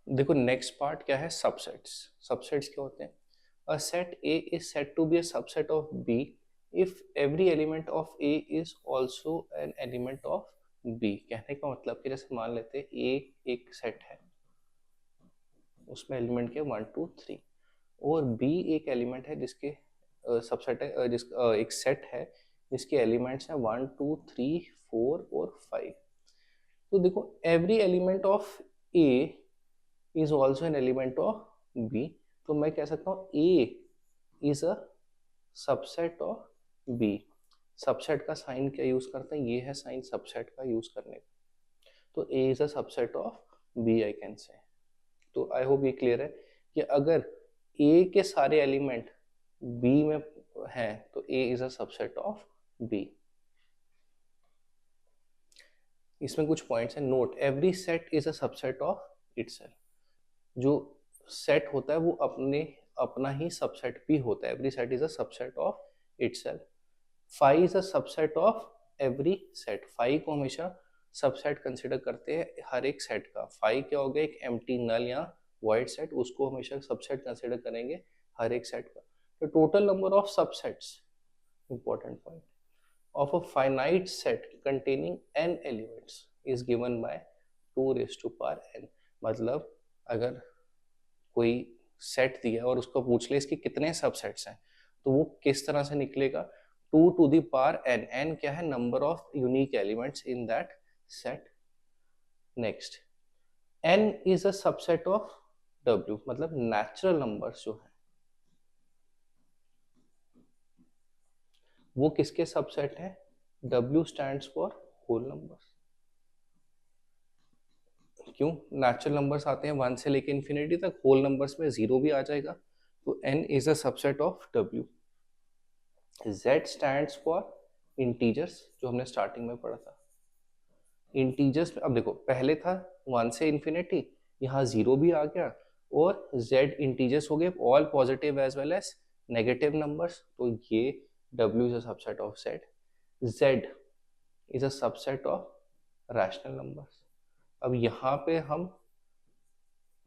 देखो next part क्या है, सबसेट्स। सबसेट्स क्या होते हैं? A set A is said to be a subset of B if every element of A is also an element of B. कहने का मतलब कि जैसे मान लेते हैं ए एक सेट है, उसमें एलिमेंट के 1 2 3, और बी एक एलिमेंट है जिसके सबसेट है, एक सेट है जिसके एलिमेंट्स हैं 1 2 3 4 और 5। तो देखो every element of A is also an element of B. तो मैं कह सकता हूँ A is a subset of B. Subset का साइन क्या यूज करते हैं, ये है साइन सबसेट का यूज करने का। तो A is a subset of B I can say. तो आई होप ये क्लियर है कि अगर ए के सारे एलिमेंट बी में हैं तो A is a subset of B. इसमें कुछ पॉइंट्स हैं, note every set is a subset of itself. जो सेट होता है वो अपना ही सबसेट भी होता है। Every set is a subset of itself. Phi is a subset of every set. Phi को हमेशा सबसेट कंसिडर करते हैं हर एक सेट का। फाइव क्या हो गया, एक एम्प्टी नल या वाइड सेट, उसको हमेशा सबसेट कंसिडर करेंगे हर एक सेट का। तो total number of subsets, important point, of a finite set containing n elements is given by 2 raised to power n। मतलब अगर कोई सेट दिया और उसको पूछ ले इसके कितने सबसेट्स हैं, तो वो किस तरह से निकलेगा, 2 to the power n। n क्या है, number of unique elements in that set. Next, n is a subset of w, मतलब नेचुरल नंबर्स जो है वो किसके सबसेट है, w stands for whole numbers. क्यों, नेचुरल नंबर्स आते हैं 1 से लेके इन्फिनिटी तक, होल नंबर्स में 0 भी आ जाएगा। तो n is a subset of w। z stands for integers, जो हमने स्टार्टिंग में पढ़ा था। इंटीजर्स में अब देखो पहले था 1 से इन्फिनिटी, यहाँ 0 भी आ गया, और z इंटीजर्स हो गए all positive as well as negative numbers. तो ये w is a subset of z। z is a subset of rational numbers. अब यहाँ पे हम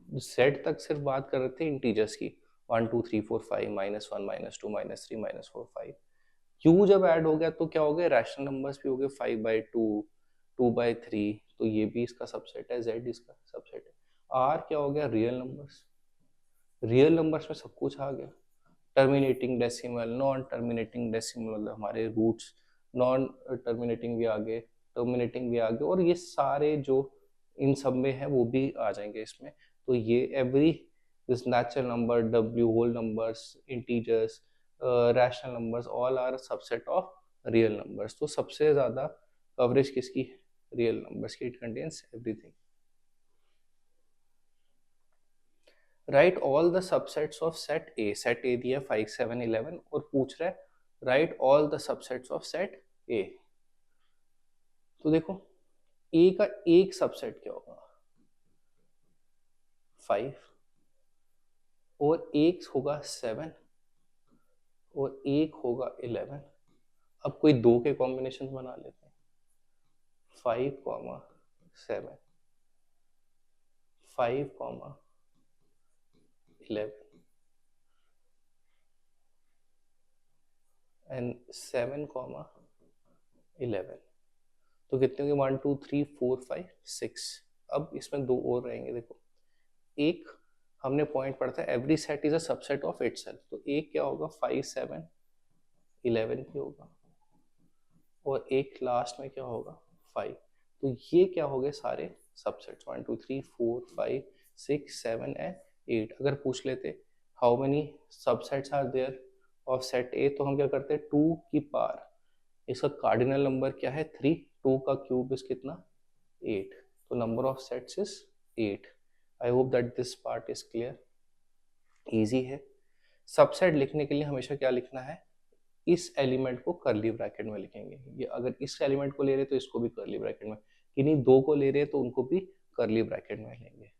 सेट तक सिर्फ बात कर रहे थे इंटीजर्स की, 1 2 3 4 5, -1 -2 -3 -4 5। क्यू जब ऐड हो गया तो क्या हो गया, रैशनल नंबर्स भी हो गए, 5/2, 2/3, तो ये भी इसका सबसेट है, जेड इसका सबसेट है। आर क्या हो गया, रियल नंबर्स। रियल नंबर्स में सब कुछ आ गया, terminating decimal, non terminating decimal, मतलब हमारे रूट्स, नॉन टर्मिनेटिंग भी आ गए, टर्मिनेटिंग भी आ गए, और ये सारे जो इन सब में है वो भी आ जाएंगे इसमें। तो ये every this natural number, W, whole numbers, integers, rational numbers, all are subset of real numbers. तो सबसे ज़्यादा कवरेज किसकी है, रियल नंबर्स की। It contains everything. Right all the subsets of set A. Set A दिया 5 7 11 और पूछ रहा है right all the subsets of set A. तो देखो ए का एक सबसेट क्या होगा, 5, और एक होगा 7, और एक होगा 11। अब कोई दो के कॉम्बिनेशन बना लेते हैं, 5 7, 5 11 एंड 7 11। तो कितने होंगे, 1 2 3 4 5 6। अब इसमें दो और रहेंगे। देखो एक हमने पॉइंट पढ़ा था, every set is a subset of itself. तो एक क्या होगा, 5 7 11 भी होगा, और एक लास्ट में क्या होगा, 5। तो ये क्या हो गए, सारे सबसेट्स, 1 2 3 4 5 6 7 एंड 8। अगर पूछ लेते how many subsets are there of set A, तो हम क्या करते, 2 की पावर, इसका कार्डिनल नंबर क्या है, 3, 2 का क्यूब इज कितना, 8। तो number of sets is 8। I hope that this part is clear, easy है। सबसेट लिखने के लिए हमेशा क्या लिखना है, इस एलिमेंट को कर्ली ब्रैकेट में लिखेंगे। ये अगर इस एलिमेंट को ले रहे तो इसको भी कर्ली ब्रैकेट में, किन्हीं दो को ले रहे तो उनको भी कर्ली ब्रैकेट में लेंगे।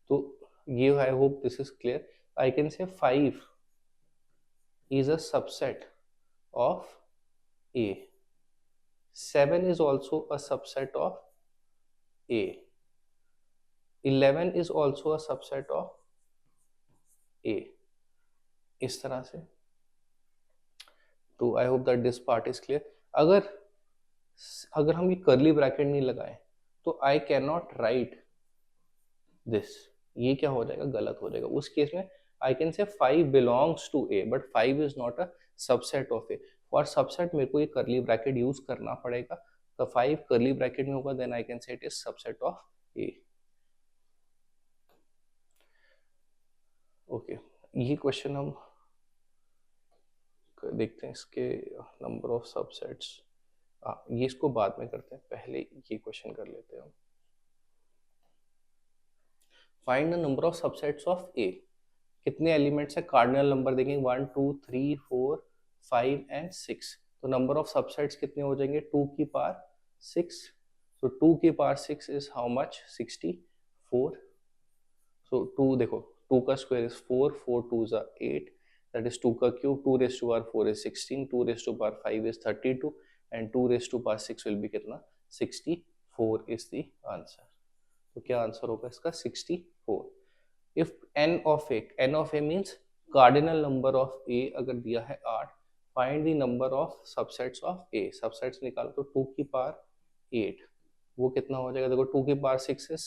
तो ये I hope this is clear. I can say 5 is a subset of A. 7 is also a subset of A. 11 is also a subset of A, इस तरह से। तो I hope that this part is clear. अगर अगर हम ये curly bracket नहीं लगाएं तो I can not write this, ये क्या हो जाएगा, गलत हो जाएगा। उस केस में आई can say 5 belongs to A but 5 is not a subset of A. For subset मेरे को ये कर्ली ब्रैकेट यूज करना पड़ेगा, तो 5 कर्ली ब्रैकेट में होगा, then I can say it is subset of A. Okay, ये क्वेश्चन हम देखते हैं, इसके नंबर ऑफ सबसेट्स। ये इसको बाद में करते हैं, पहले ये क्वेश्चन कर लेते हैं हम। Find the number of subsets of A. कितने एलिमेंट्स है, कार्डिनल नंबर देखेंगे 1 2 3 4 5 एंड 6। तो नंबर ऑफ सबसेट्स कितने हो जाएंगे, 2 की पावर 6। सो 2 की पावर 6 इज हाउ मच, 64। सो 2 देखो, 2 का square is 4, 4 2 is 8, that is 2 का cube, 2 raised to power 4 is 16, 2 raised to power 5 is 32 and 2 raised to power 6 will be कितना, 64 is the answer। तो क्या आंसर होगा इसका, 64। If n of a means cardinal number of a अगर दिया है 8, find the number of subsets of a। Subsets निकालो तो 2 की पावर 8, वो कितना हो जाएगा, देखो 2 की पावर 6 इज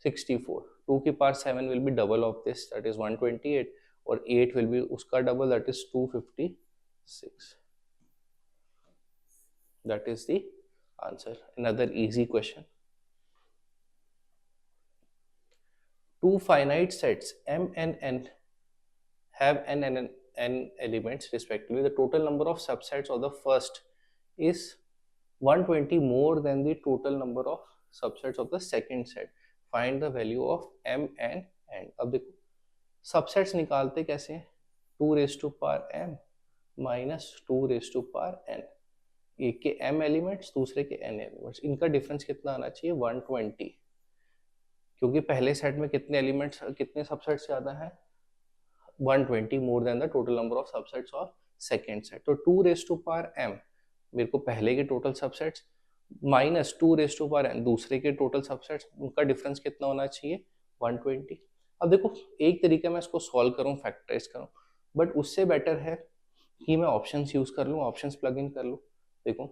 64, 2 की power 7 will be double of this, that is 128, और 8 विल बी उसका double, that is 256। That is the answer. Another easy question. Two finite sets M and N have n elements respectively. The total number of subsets of the first is 120 more than the total number of subsets of the second set. Find the value of M and N। अब देखो subsets निकालते कैसे हैं, 2 raised to power m minus 2 raised to power n। एक के m elements, दूसरे के n elements, इनका डिफरेंस कितना आना चाहिए, 120, क्योंकि पहले सेट में कितने एलिमेंट्स, कितने सबसेट्स ज्यादा है, 120 more than the total number of subsets of second set. तो 2 raised to power m मेरे को पहले के total subsets minus 2 raised to power n दूसरे के टोटल सबसेट्स, उनका डिफरेंस कितना होना चाहिए, 120। अब देखो एक तरीका मैं इसको सॉल्व करूं, फैक्टराइज करूं, बट उससे बेटर है कि मैं ऑप्शंस यूज कर लूं, ऑप्शंस प्लग इन कर लूं। देखो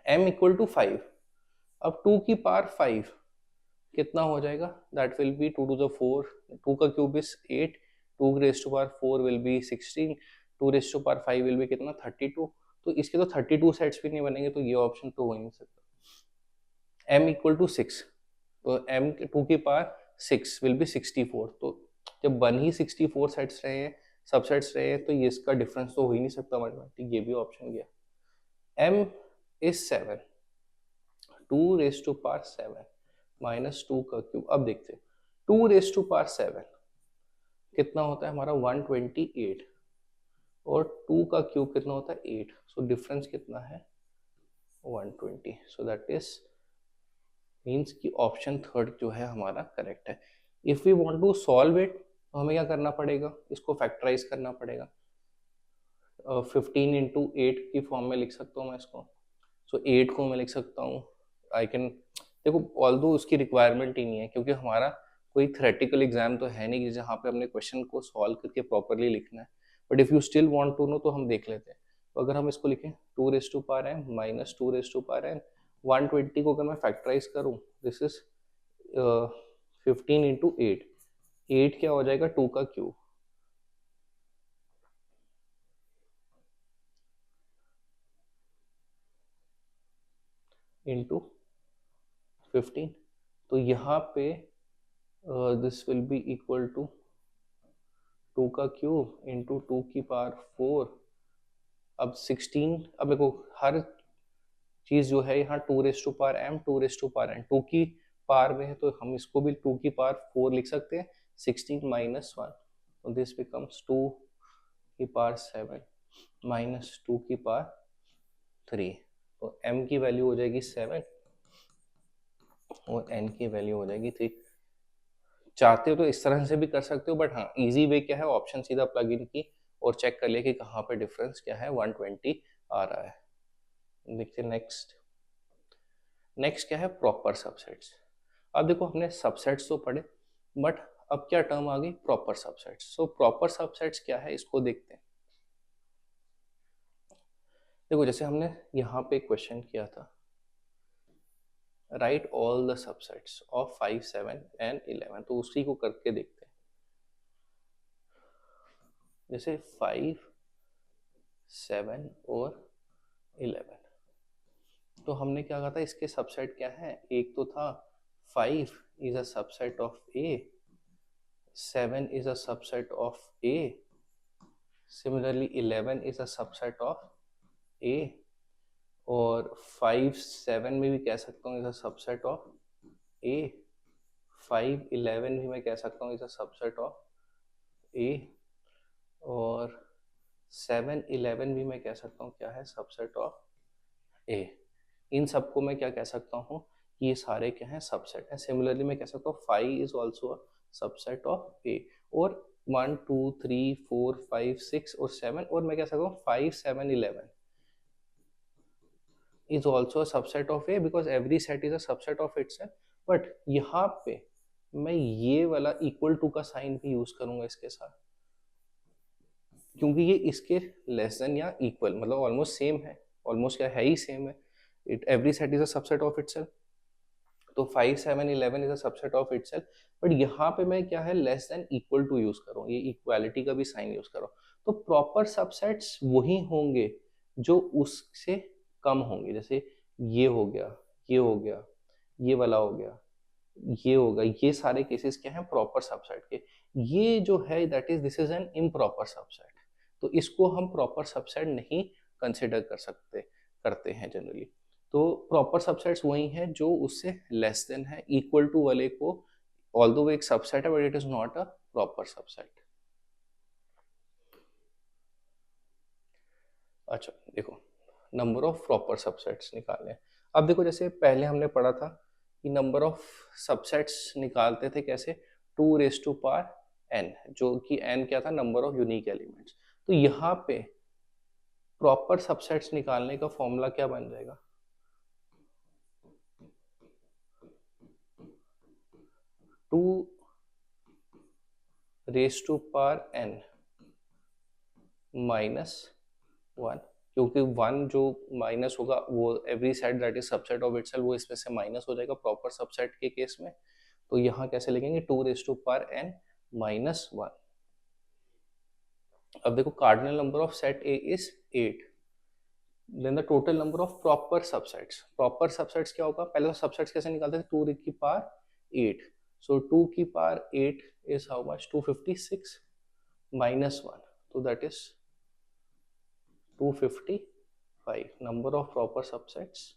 m इक्वल टू 5, अब 2 की पावर 5 कितना हो जाएगा, that will B 2 to the 4, 2 का cube is 8, 2 raised to power 4 will be 16, 2 raised to power 5 will be कितना, 32। तो इसके तो 32 सेट्स भी नहीं बनेंगे, तो ये ऑप्शन तो हो ही नहीं सकता। m इक्वल टू 6, तो m 2 की पावर 6 विल बी 64। तो जब बन ही 64 सेट्स रहे हैं, सबसेट्स रहे हैं, तो ये इसका डिफरेंस तो हो ही नहीं सकता मैथमेटिक, ये भी ऑप्शन गया। m is 7, 2 raised to power 7 minus 2 का क्यूब। अब देखते हैं 2 raised to power 7 कितना होता है हमारा, 128, और 2 का क्यूब कितना होता है, 8। सो डिफरेंस कितना है, 120। सो दैट इज मीन्स कि ऑप्शन थर्ड जो है हमारा करेक्ट है। If we want to solve it, तो हमें क्या करना पड़ेगा, इसको फैक्टराइज करना पड़ेगा। 15 इंटू 8 की फॉर्म में लिख सकता हूँ मैं इसको। सो 8 को मैं लिख सकता हूँ, आई कैन, देखो ऑल्दो उसकी रिक्वायरमेंट ही नहीं है, क्योंकि हमारा कोई थ्योरेटिकल एग्जाम तो है नहीं कि जहाँ पे हमने क्वेश्चन को सॉल्व करके प्रॉपरली लिखना है। But if you still want to know तो हम देख लेते हैं। तो अगर हम इसको लिखें 2 raised to power m minus 2 raised to power n, 120 को अगर मैं फैक्टराइज करूँ, दिस इज 15 इंटू 8, 8 क्या हो जाएगा, 2 का क्यूब, इंटू 15। तो यहाँ पे this will be equal to 2 का क्यूब इंटू 2 की पावर 4। अब 16, अब देखो हर चीज जो है यहाँ 2 raised to power m 2 raised to power n 2 की पावर में है, तो हम इसको भी 2 की पावर 4 लिख सकते हैं, 16 माइनस 1, तो दिस बिकम्स 2 की पावर 7 माइनस 2 की पावर 3। तो m की वैल्यू हो जाएगी 7 और n की वैल्यू हो जाएगी 3। चाहते हो तो इस तरह से भी कर सकते हो, बट हाँ इजी वे क्या है, ऑप्शन सीधा प्लग इन की और चेक कर लिया कि कहाँ पे डिफरेंस क्या है, 120 आ रहा है। देखते नेक्स्ट। नेक्स्ट क्या है, प्रॉपर सबसेट्स। अब देखो हमने सबसेट्स तो पढ़े, बट अब क्या टर्म आ गई, proper subsets. So proper subsets क्या है इसको देखते हैं। देखो जैसे हमने यहाँ पे क्वेश्चन किया था, right all the subsets of 5, 7 and 11, तो उसी को करके देखते हैं। जैसे 5, 7 और 11, तो हमने क्या कहा था, इसके सबसेट क्या है, एक तो था 5 is a subset of A, 7 is a subset of A, similarly 11 is a subset of A, और 5 7 में भी कह सकता हूँ is a subset of A, 5 11 भी मैं कह सकता हूँ is a subset of A, और 7 11 भी मैं कह सकता हूँ क्या है, सबसेट ऑफ A। इन सबको मैं क्या कह सकता हूँ कि ये सारे क्या हैं, सबसेट हैं। सिमिलरली मैं कह सकता हूँ 5 is also a subset of A, और 1 2 3 4 5 6 और 7, और मैं कह सकता हूँ 5 7 11 is also a subset of A because every set is a subset of itself। But यहाँ पे मैं ये वाला इक्वल टू का साइन भी यूज करूंगा इसके साथ, क्योंकि ये इसके लेस देन या इक्वल, मतलब ऑलमोस्ट सेम है, ऑलमोस्ट क्या है ही सेम है। It every set is a subset of itself, तो 5 7 11 is a subset of itself. But यहाँ पे मैं क्या है, less than equal to use करूँ, ये इक्वालिटी का भी साइन यूज करूँ। तो प्रॉपर सबसेट्स वही होंगे जो उससे कम होंगे, जैसे ये हो गया, ये हो गया, ये वाला हो गया, ये होगा, ये सारे केसेस क्या हैं, प्रॉपर सबसेट के। ये जो है that is this is an improper subset, तो इसको हम प्रॉपर सबसेट नहीं कंसिडर कर सकते, करते हैं जनरली। तो प्रॉपर सबसेट्स वही हैं जो उससे लेस देन है, इक्वल टू वाले को ऑल्दो वो एक सबसेट है but it is not a proper subset. अच्छा देखो, नंबर ऑफ प्रॉपर सबसेट्स निकालने हैं। अब देखो जैसे पहले हमने पढ़ा था कि नंबर ऑफ सबसेट्स निकालते थे कैसे, 2 raised to power n, जो कि n क्या था, नंबर ऑफ यूनिक एलिमेंट्स। तो यहाँ पे प्रॉपर सबसेट्स निकालने का फॉर्मूला क्या बन जाएगा, 2 raised to power n -1, क्योंकि 1 जो माइनस होगा वो every set that is subset of itself, वो इसमें से माइनस हो जाएगा प्रॉपर सबसेट के केस में। तो यहाँ कैसे लिखेंगे, 2 raised to power n -1। अब देखो cardinal number of set A is 8, then the total number of proper subsets. Proper subsets क्या होगा, पहले तो सबसेट्स कैसे निकालते थे, 2 की पावर 8, सो 2 की पावर 8 इज हाउ मच, 256 -1, तो that is 255। Number of proper subsets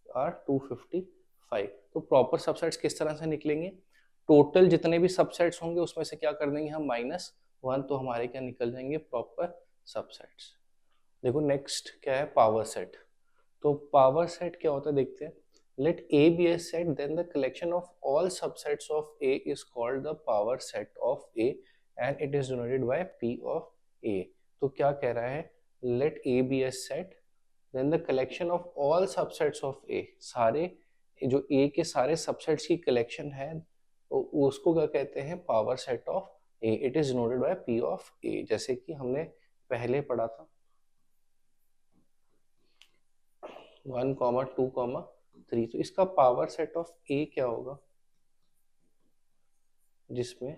are 255। तो प्रॉपर सबसेट्स किस तरह से निकलेंगे, टोटल जितने भी सबसेट्स होंगे उसमें से क्या कर देंगे हम, -1, तो हमारे क्या निकल जाएंगे, प्रॉपर सबसेट्स। देखो नेक्स्ट क्या है, पावर सेट। तो पावर सेट क्या होता है देखते हैं। Let A be a set, then the collection of all subsets of A is called the power set of A and it is denoted by P of A. तो क्या कह रहा है, let A be a set, then the collection of all subsets of A, सारे जो ए के सारे subsets की कलेक्शन है, तो उसको क्या कहते हैं, power set of A, it is denoted by P of A, जैसे कि हमने पहले पढ़ा था 1, 2, 3। तो इसका पावर सेट ऑफ ए क्या होगा, जिसमें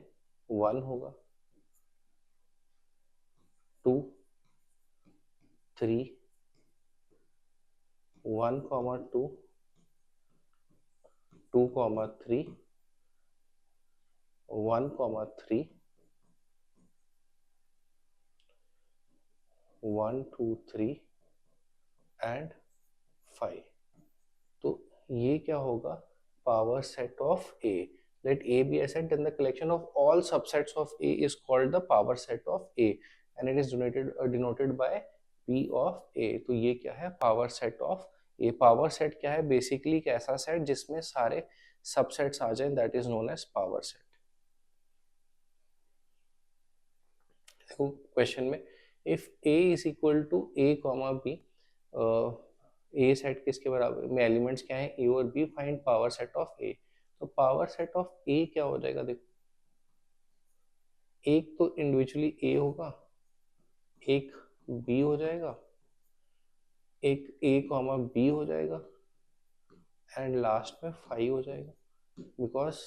1 होगा, 2 3, 1, 2, 2, 3, 1, 3, 1 2 3 एंड 5। तो ये क्या होगा, power set of A. Let A be a set, then the collection of all subsets of A is called the power set of A and it is denoted by P of A। तो ये क्या है, power set of A। Power set क्या है, basically एक ऐसा set जिसमें सारे सबसेट्स आ जाएं, that is known as power set. देखो क्वेश्चन में, if A is equal to A, B, A set किसके बराबर में, एलिमेंट्स क्या है, ए और B, find power set of A. तो पावर सेट ऑफ ए क्या हो जाएगा, देखो एक तो इंडिविजुअली ए होगा, एक बी हो जाएगा, एक ए कॉमा बी हो जाएगा, एंड लास्ट में फाइव हो जाएगा, because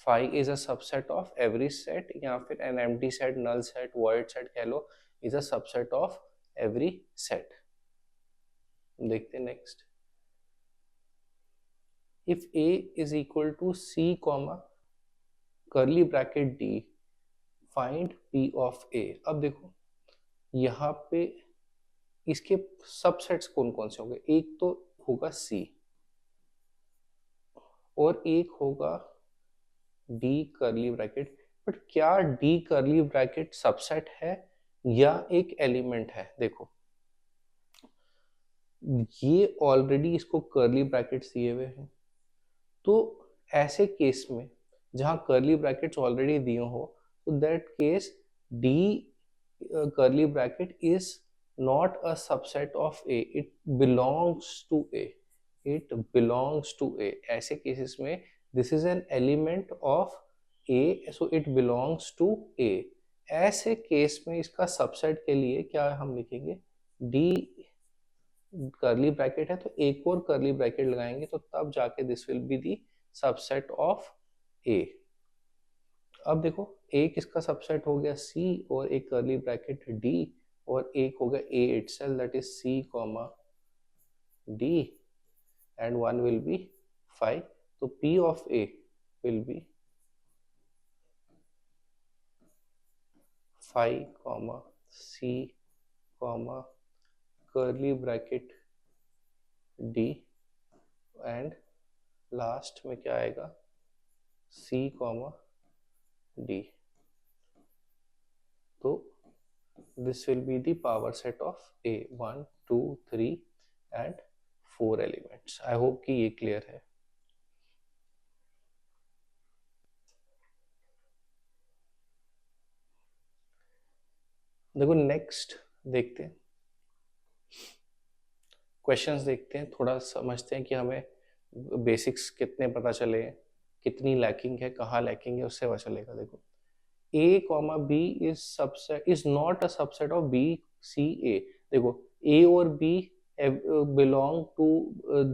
phi is a subset of every set, या फिर an empty set, null set, void set कह लो, is a subset of every set. देखते हैं next. If A is equal to C comma curly bracket D, find P of A. अब देखो यहाँ पे इसके सबसेट्स कौन कौन से होंगे, एक तो होगा सी और एक होगा डी कर्ली ब्रैकेट। बट क्या डी कर्ली ब्रैकेट सबसेट है या एक एलिमेंट है? देखो ये ऑलरेडी इसको कर्ली ब्रैकेट्स दिए हुए हैं, तो ऐसे केस में जहां कर्ली ब्रैकेट्स ऑलरेडी दिए हो, तो that case D curly bracket is not a subset of A, it belongs to A, it belongs to A। ऐसे केसेस में this is an element of A, so it belongs to A। ऐसे case में इसका subset के लिए क्या हम लिखेंगे, D कर्ली ब्रैकेट है तो एक और कर्ली ब्रैकेट लगाएंगे, तो तब जाके this will be the subset of A। अब देखो एक इसका सबसेट हो गया C और एक कर्ली ब्रैकेट D, और एक हो गया A itself, that is C comma D, and one will be 5। तो P of A will be 5 comma C comma curly bracket D, and last में क्या आएगा C comma D। तो this will be the power set of A, 1 2 3 and 4 elements। I hope कि ये clear है। देखो next देखते हैं, क्वेश्चंस देखते हैं, थोड़ा समझते हैं कि हमें बेसिक्स कितने पता चले, कितनी लैकिंग है, कहाँ लैकिंग है, उससे पता चलेगा। देखो A comma B is subset, is not a subset of B C A। देखो A और B belong to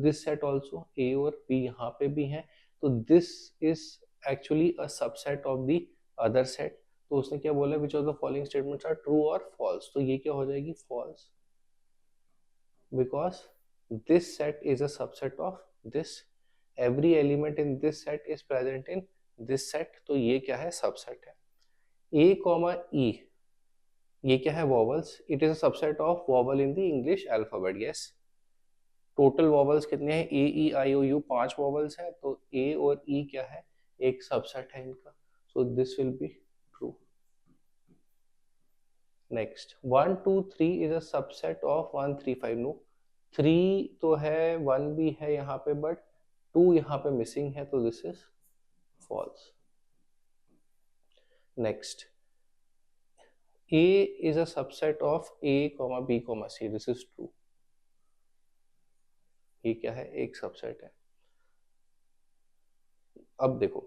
this set also, A और B यहाँ पे भी हैं, तो this is actually a subset of the other set. तो उसने क्या बोला, which of the following statements are true और फॉल्स, तो ये क्या हो जाएगी false, because this set is a subset of this, every element in this set is present in this set, तो ये क्या है सबसेट है। A कॉमा E, ये क्या है vowels, it is a subset of vowel in the English alphabet. Yes, total vowels कितने हैं, A E I O U 5 vowels हैं, तो A और E क्या है, एक सबसेट है इनका, so this will be true. Next 1 2 3 is a subset of 1 3 5। No, 3 तो है, 1 भी है यहाँ पे, बट 2 यहाँ पे मिसिंग है, तो this is false. Next A is a subset of A, B, C, this is true। ये क्या है, एक सबसेट है। अब देखो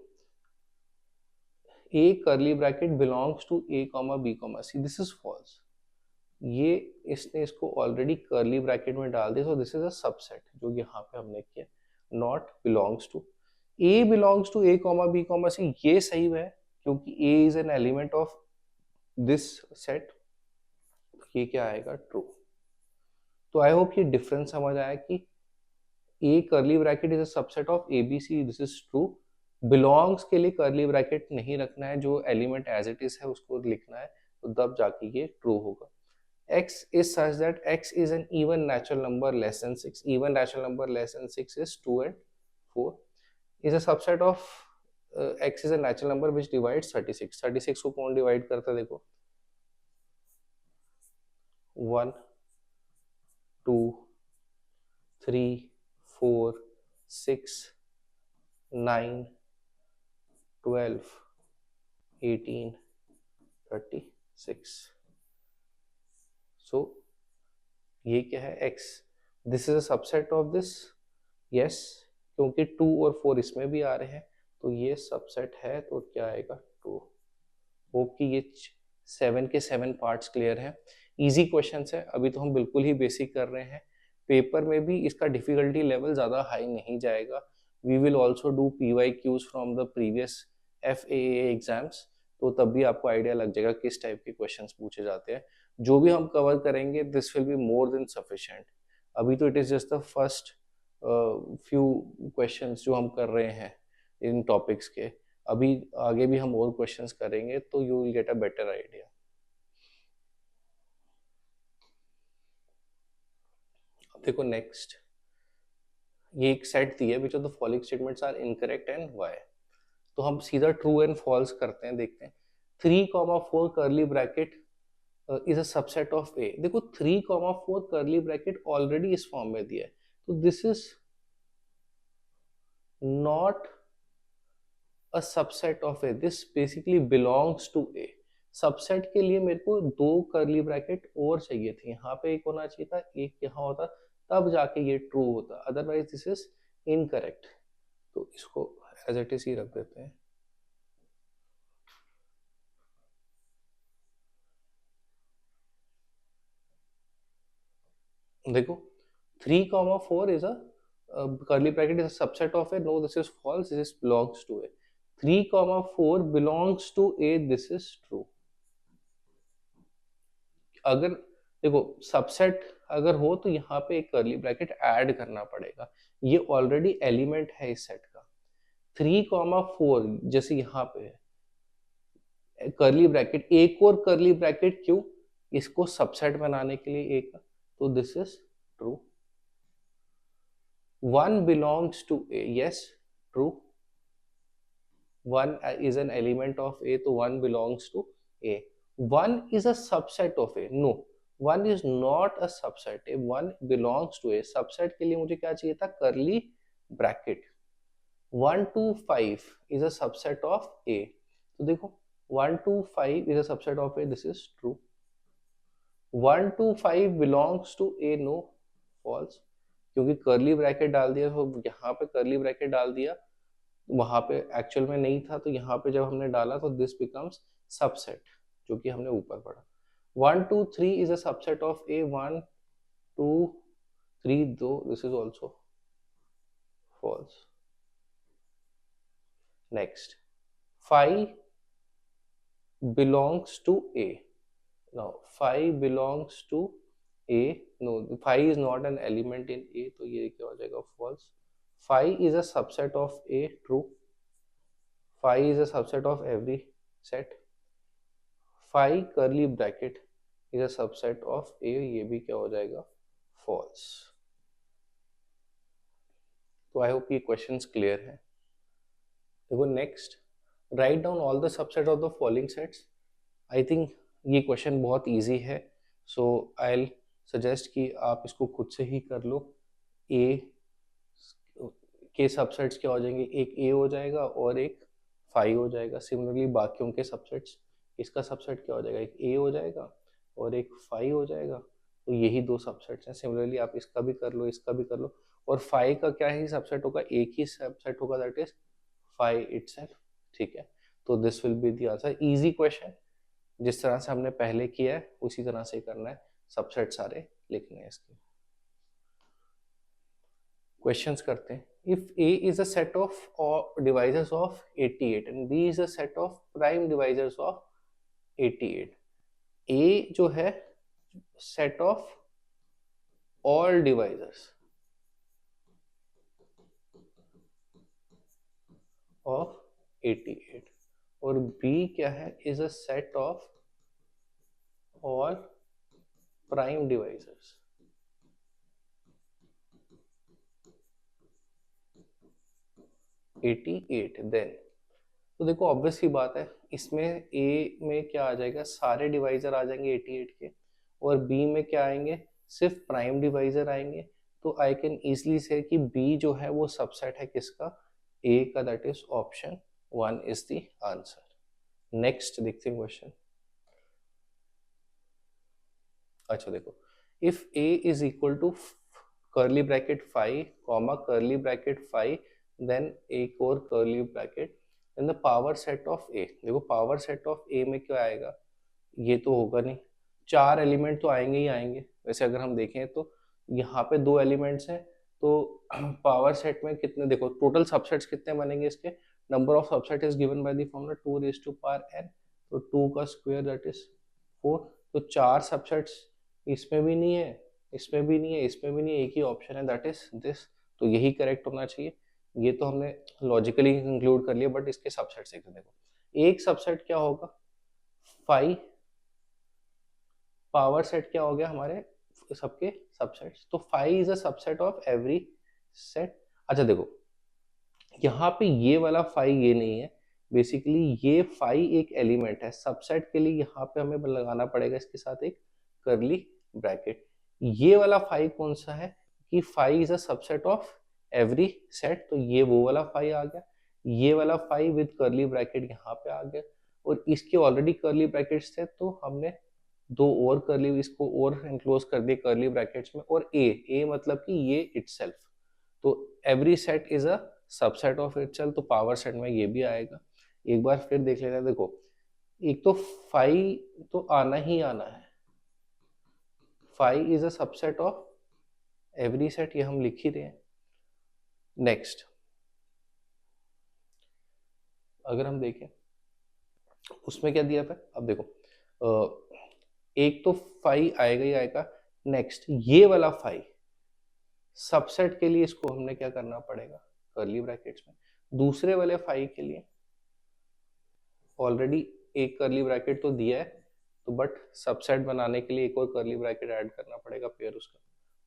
A curly bracket belongs to A, B, C, this is false. ये इसने इसको ऑलरेडी कर्ली ब्रैकेट में डाल दिया, so this is a subset, जो यहाँ पे हमने किया, not belongs to. A belongs to A, B, C, ये सही है क्योंकि A is an element of this set, ये क्या आएगा ट्रू। तो आई होप ये डिफरेंस समझ आया कि A curly bracket is a subset of ABC, this is true. Belongs के लिए कर्ली ब्रैकेट नहीं रखना है, जो एलिमेंट एज इट इज है उसको लिखना है, तो तब जाके ये ट्रू होगा। X is such that X is an even natural number less than 6, even natural number less than 6 is 2 and 4, is a subset of X is a natural number which divides 36। 36 को कौन divide करता है, देखो 1 2 3 4 6 9 12 18 36। सो ये क्या है X, this is a subset of this. Yes, क्योंकि 2 और 4 इसमें भी आ रहे हैं, तो ये सबसेट है तो क्या आएगा 2। होप कि ये 7 के 7 पार्ट्स क्लियर हैं। इजी क्वेश्चन है, अभी तो हम बिल्कुल ही बेसिक कर रहे हैं। पेपर में भी इसका डिफिकल्टी लेवल ज़्यादा हाई नहीं जाएगा। We will also do PYQs from the previous FAA exams, तो तब भी आपको आइडिया लग जाएगा किस टाइप के क्वेश्चंस पूछे जाते हैं। जो भी हम कवर करेंगे this will be more than sufficient. अभी तो it is just the first few questions जो हम कर रहे हैं इन टॉपिक्स के। अभी आगे भी हम और क्वेश्चंस करेंगे तो you will get a better idea. अब देखो नेक्स्ट, ये एक सेट दी है which of the following statements are incorrect and why. तो हम सीधा ट्रू एंड फॉल्स करते हैं, देखते हैं। 3, 4 curly bracket is a subset of A. देखो 3, 4 कर्ली ब्रैकेट ऑलरेडी इस फॉर्म में दिया है, तो this is not a subset of A, this basically belongs to A. Subset के लिए मेरे को 2 कर्ली ब्रैकेट और चाहिए थी, यहाँ पे एक होना चाहिए था, एक यहाँ होता, तब जाके ये ट्रू होता, अदरवाइज दिस इज इनकरेक्ट। तो इसको एज इट इज ही रख देते हैं। देखो 3, 4 is a curly bracket is a subset of a, no this is false, this is belongs to a। 3, 4 belongs to a, this is true। अगर देखो subset अगर हो तो यहाँ पे एक कर्ली ब्रैकेट ऐड करना पड़ेगा, ये ऑलरेडी एलिमेंट है इस सेट का। 3, 4 जैसे यहाँ पे है कर्ली ब्रैकेट, एक और कर्ली ब्रैकेट क्यों, इसको सबसेट बनाने के लिए एक, तो this is true. 1 belongs to A, yes, true। 1 is an element of A, तो 1 belongs to A। 1 is a subset of A, no, 1 is not a subset, 1 belongs to A। Subset के लिए मुझे क्या चाहिए था, curly bracket. 1 to 5 is a subset of A, तो देखो 1 to 5 is a subset of A, this is true। 1 to 5 belongs to A, no, false, क्योंकि curly bracket डाल दिया तो यहाँ पे कर्ली ब्रैकेट डाल दिया, वहां पे एक्चुअल में नहीं था, तो यहाँ पे जब हमने डाला तो दिस बिकम्स सबसेट, जो कि हमने ऊपर पढ़ा। 1 2 3 is a subset of A. 1 2 3 दो, this is also false. Next 5 belongs to A. Now 5 belongs to A, no 5 is not an element in A, तो ये क्या हो जाएगा, false। 5 is a subset of A, true। 5 is a subset of every set। 5 curly bracket is a subset of A, ये भी क्या हो जाएगा, false। तो आई होप ये क्वेश्चंस क्लियर है। देखो next, write down all the subset of the following sets. I think ये क्वेश्चन बहुत इजी है, सो आई सजेस्ट कि आप इसको खुद से ही कर लो। ए के सबसेट्स क्या हो जाएंगे, एक ए हो जाएगा और एक 5 हो जाएगा। सिमिलरली बाकियों के सबसेट्स, इसका सबसेट क्या हो जाएगा, एक ए हो जाएगा और एक 5 हो जाएगा। तो यही 2 सबसेट्स हैं। सिमिलरली आप इसका भी कर लो, इसका भी कर लो, और 5 का क्या ही सबसेट होगा, एक ही सबसेट होगा, दैट इज 5 इटसेल्फ। ठीक है, तो this will be the answer. Easy question, जिस तरह से हमने पहले किया है उसी तरह से करना है, सबसेट सारे लिखने हैं इसके। क्वेश्चंस करते हैं। If A is a set of divisors of 88 and B is a set of prime divisors of 88, A जो है set of all divisors of 88 और B क्या है, is a set of all prime divisors। Then तो देखो obvious ही बात है, इसमें ए में क्या आ जाएगा, सारे डिवाइजर आ जाएंगे 88 के, और बी में क्या आएंगे, सिर्फ प्राइम डिवाइजर आएंगे। तो आई कैन इजली से कि बी जो है वो सबसेट है किसका, ए का, that is option 1 is the answer. Next देखते हैं क्वेश्चन। अच्छा देखो, if A is equal to curly bracket 5 comma curly bracket 5 then एक और curly bracket, then the power set of A. देखो पावर सेट ऑफ ए में क्या आएगा, ये तो होगा नहीं, 4 एलिमेंट तो आएंगे ही आएंगे। वैसे अगर हम देखें तो यहाँ पे 2 एलिमेंट्स हैं, तो पावर सेट में कितने, देखो टोटल सबसेट्स कितने बनेंगे इसके, number of subset is given by the formula 2 raise to power n, तो 2 का स्क्वायर दैट इज 4। तो 4 सबसेट्स इसमें भी नहीं है, इसमें भी नहीं है, इसमें भी नहीं है, एक ही ऑप्शन है दैट इज दिस। तो यही करेक्ट होना चाहिए। ये तो हमने लॉजिकली इंक्लूड कर लिया, बट इसके सबसेट्स देखो, एक सबसेट क्या होगा 5, पावर सेट क्या हो गया हमारे सबके सबसेट्स, तो 5 is a subset of every set. अच्छा देखो यहाँ पे ये वाला 5 ये नहीं है, बेसिकली ये 5 एक एलिमेंट है सबसेट के लिए, यहाँ पे हमें लगाना पड़ेगा इसके साथ एक करली ब्रैकेट। ये वाला 5 कौन सा है कि 5 is a subset of every set, तो ये वो वाला 5 आ गया। ये वाला 5 विद करली ब्रैकेट यहाँ पे आ गया, और इसके ऑलरेडी करली ब्रैकेट्स थे, तो हमने 2 और करली इसको और एनक्लोज कर दिए करली ब्रैकेट्स में। और ए मतलब कि ये इटसेल्फ, तो every set is a subset of itself, तो पावर सेट में ये भी आएगा। एक बार फिर देख लेते हैं, देखो एक तो 5 तो आना ही आना है, 5 is a subset of every set, ये हम लिख ही रहे हैं। नेक्स्ट अगर हम देखें उसमें क्या दिया था, अब देखो एक तो 5 आएगा ही आएगा। नेक्स्ट ये वाला 5 सबसेट के लिए इसको हमने क्या करना पड़ेगा करली ब्रैकेट्स में। दूसरे वाले 5 के लिए ऑलरेडी एक करली ब्रैकेट तो दिया है, तो बट सबसेट बनाने के लिए एक और करली ब्रैकेट ऐड करना पड़ेगा पेयर उसका,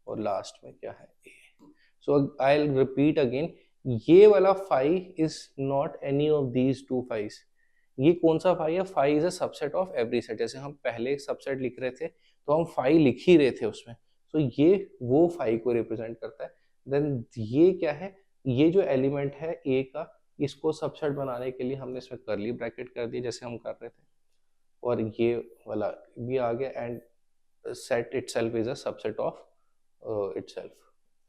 और लास्ट में क्या है ए। सो आई विल रिपीट अगेन, ये वाला 5 is not any of these 2 5। ये कौन सा 5 है, 5 is a subset of every set. जैसे हम पहले सबसेट लिख रहे थे तो हम 5 लिख ही रहे थे उसमें, तो ये वो 5 को रिप्रेजेंट करता है। देन ये क्या है, ये जो एलिमेंट है ए का, इसको सबसेट बनाने के लिए हमने इसमें करली ब्रैकेट कर दी जैसे हम कर रहे थे, और ये वाला भी आ गया। And set itself is a subset of itself,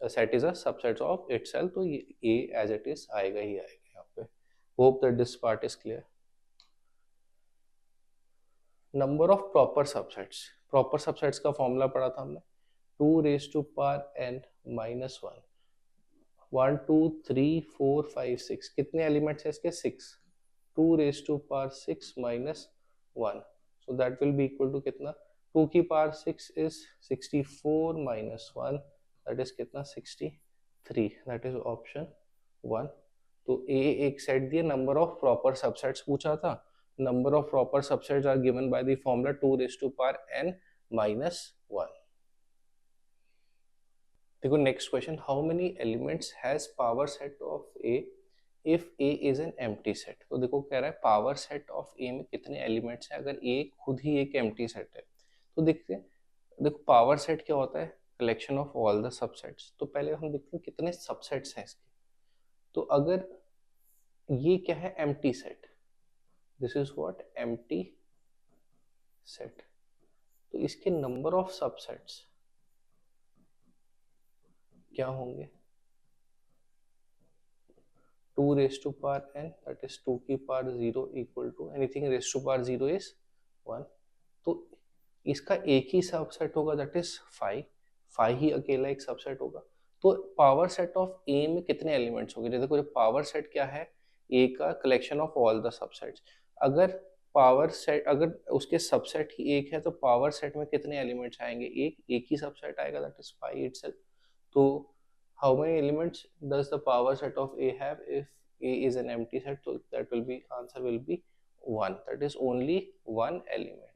set is a subset of itself, तो ये ए एज इट इज आएगा ही आएगा यहाँ पे। Hope that this part is clear. Number of proper subsets का फॉर्मूला पढ़ा था हमने, 2 raise to power n minus 1, 1 2 3 4 5 6, कितने एलिमेंट्स है इसके 6, 2 raise to power 6 minus 1, so that will be equal to कितना, 2 की power 6 is 64 minus 1 that is कितना 63, दैट इज ऑप्शन 1। तो ए एक सेट दिया, नंबर ऑफ प्रॉपर सबसेट्स पूछा था, number of proper subsets are given by the formula 2 raised to power n minus 1। देखो next question, how many elements has power set of A if A is an empty set. तो देखो कह रहा है power set of ए में कितने elements हैं अगर ए खुद ही एक एम्प्टी सेट है। तो देखते हैं, देखो पावर सेट क्या होता है, collection of all the subsets. तो पहले हम देखते हैं कितने सबसेट्स हैं इसके। तो अगर ये क्या है empty set, this is what empty set, तो इसके नंबर ऑफ सबसेट्स क्या होंगे, 2 raise to power n that is 2 की power 0 equal to anything raise to power 0 is 1। तो इसका एक ही सबसेट होगा दैट इज 5 ही अकेला एक सबसेट होगा। तो पावर सेट ऑफ ए में कितने एलिमेंट्स होंगे, देखो पावर सेट क्या है ए का collection of all the subsets. अगर पावर सेट अगर उसके सबसेट ही एक है तो पावर सेट में कितने एलिमेंट्स आएंगे, एक ही सबसेट आएगा दैट इज 5 इटसेल्फ। तो how many elements does the power set of A have if A is an empty set, तो that will be answer will be 1, that is only 1 element.